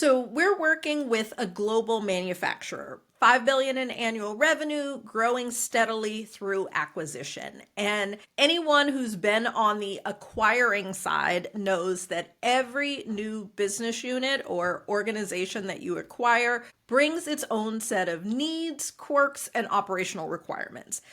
So we're working with a global manufacturer, 5 billion in annual revenue, growing steadily through acquisition. And anyone who's been on the acquiring side knows that every new business unit or organization that you acquire brings its own set of needs, quirks, and operational requirements,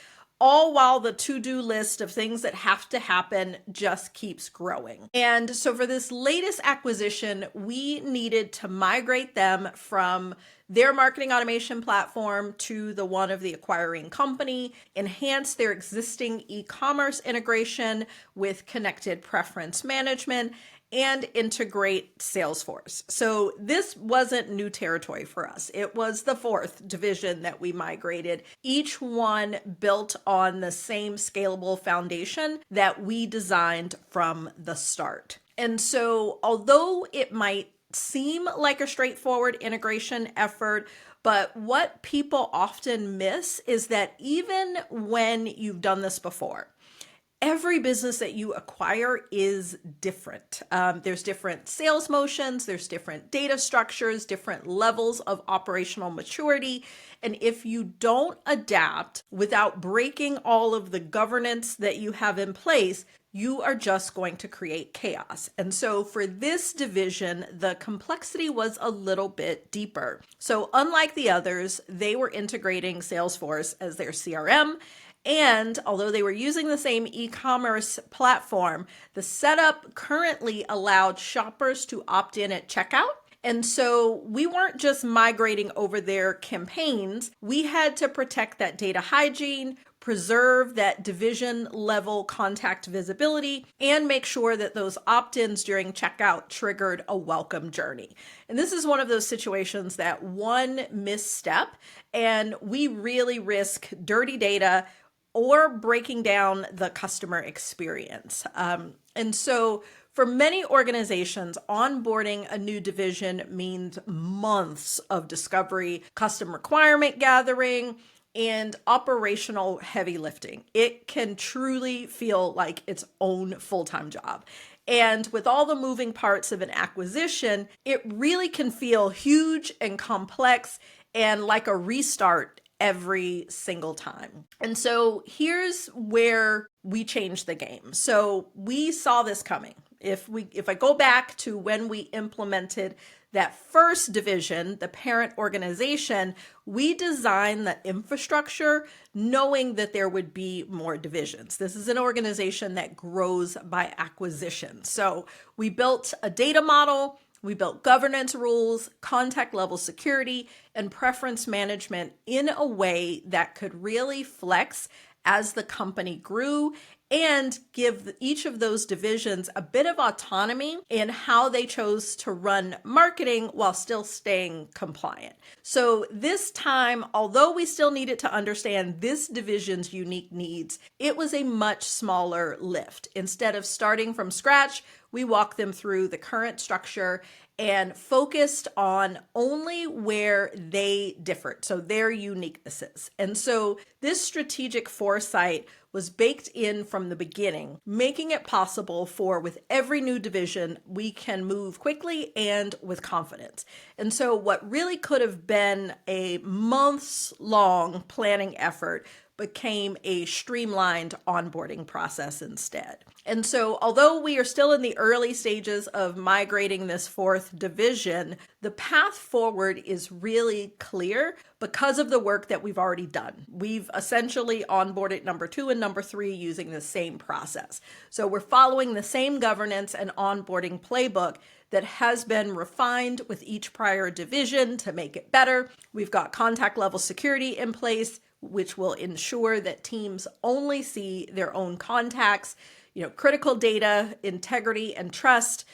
all while the to-do list of things that have to happen just keeps growing. And so for this latest acquisition, we needed to migrate them from their marketing automation platform to the one of the acquiring company, enhance their existing e-commerce integration with connected preference management, and integrate Salesforce. So this wasn't new territory for us. It was the fourth division that we migrated, each one built on the same scalable foundation that we designed from the start. And so although it might seem like a straightforward integration effort, but what people often miss is that even when you've done this before, every business that you acquire is different. There's different sales motions, there's different data structures, different levels of operational maturity. And if you don't adapt without breaking all of the governance that you have in place, you are just going to create chaos. And so for this division, the complexity was a little bit deeper. So unlike the others, they were integrating Salesforce as their CRM. And although they were using the same e-commerce platform, the setup currently allowed shoppers to opt in at checkout. And so we weren't just migrating over their campaigns. We had to protect that data hygiene, preserve that division level contact visibility, and make sure that those opt-ins during checkout triggered a welcome journey. And this is one of those situations that one misstep, and we really risk dirty data or breaking down the customer experience. And so for many organizations, onboarding a new division means months of discovery, custom requirement gathering, and operational heavy lifting. It can truly feel like its own full-time job. And with all the moving parts of an acquisition, it really can feel huge and complex and like a restart every single time. And so here's where we changed the game. So we saw this coming. If I go back to when we implemented that first division, the parent organization, we designed the infrastructure knowing that there would be more divisions. This is an organization that grows by acquisition. So we built a data model, we built governance rules, contact level security, and preference management in a way that could really flex as the company grew and give each of those divisions a bit of autonomy in how they chose to run marketing while still staying compliant. So this time, although we still needed to understand this division's unique needs, it was a much smaller lift. Instead of starting from scratch, we walked them through the current structure and focused on only where they differed, so their uniquenesses. And so this strategic foresight was baked in from the beginning, making it possible for, with every new division, we can move quickly and with confidence. And so what really could have been a months-long planning effort became a streamlined onboarding process instead. And so although we are still in the early stages of migrating this fourth division, the path forward is really clear because of the work that we've already done. We've essentially onboarded number 2 and number 3 using the same process. So we're following the same governance and onboarding playbook that has been refined with each prior division to make it better. We've got contact level security in place, which will ensure that teams only see their own contacts, critical data, integrity, and trust.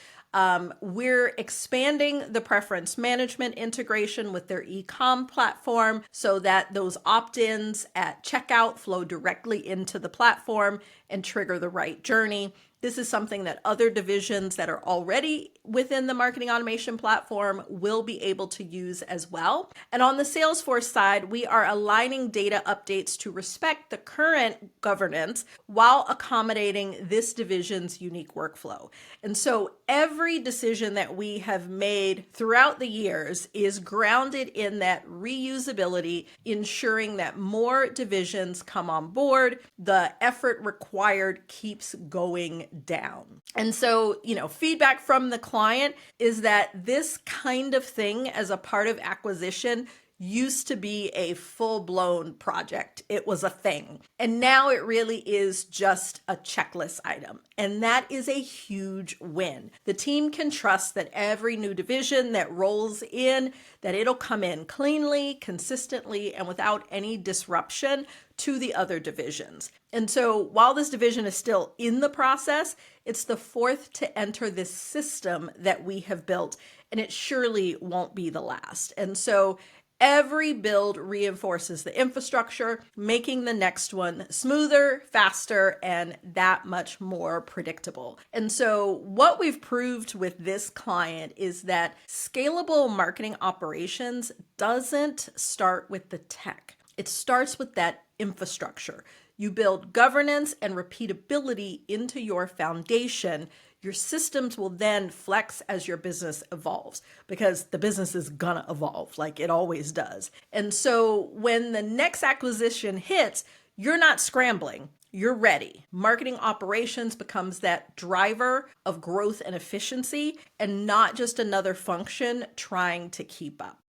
We're expanding the preference management integration with their eComm platform so that those opt-ins at checkout flow directly into the platform and trigger the right journey. This is something that other divisions that are already within the marketing automation platform will be able to use as well. And on the Salesforce side, we are aligning data updates to respect the current governance while accommodating this division's unique workflow. And so every decision that we have made throughout the years is grounded in that reusability, ensuring that more divisions come on board, the effort required keeps going down. And so, feedback from the client is that this kind of thing as a part of acquisition used to be a full-blown project. It was a thing. And now it really is just a checklist item. And that is a huge win. The team can trust that every new division that rolls in, that it'll come in cleanly, consistently, and without any disruption to the other divisions. And so while this division is still in the process, it's the fourth to enter this system that we have built, and it surely won't be the last. And so every build reinforces the infrastructure, making the next one smoother, faster, and that much more predictable. And so what we've proved with this client is that scalable marketing operations doesn't start with the tech. It starts with that infrastructure. You build governance and repeatability into your foundation. Your systems will then flex as your business evolves, because the business is gonna evolve like it always does. And so when the next acquisition hits, you're not scrambling. You're ready. Marketing operations becomes that driver of growth and efficiency, and not just another function trying to keep up.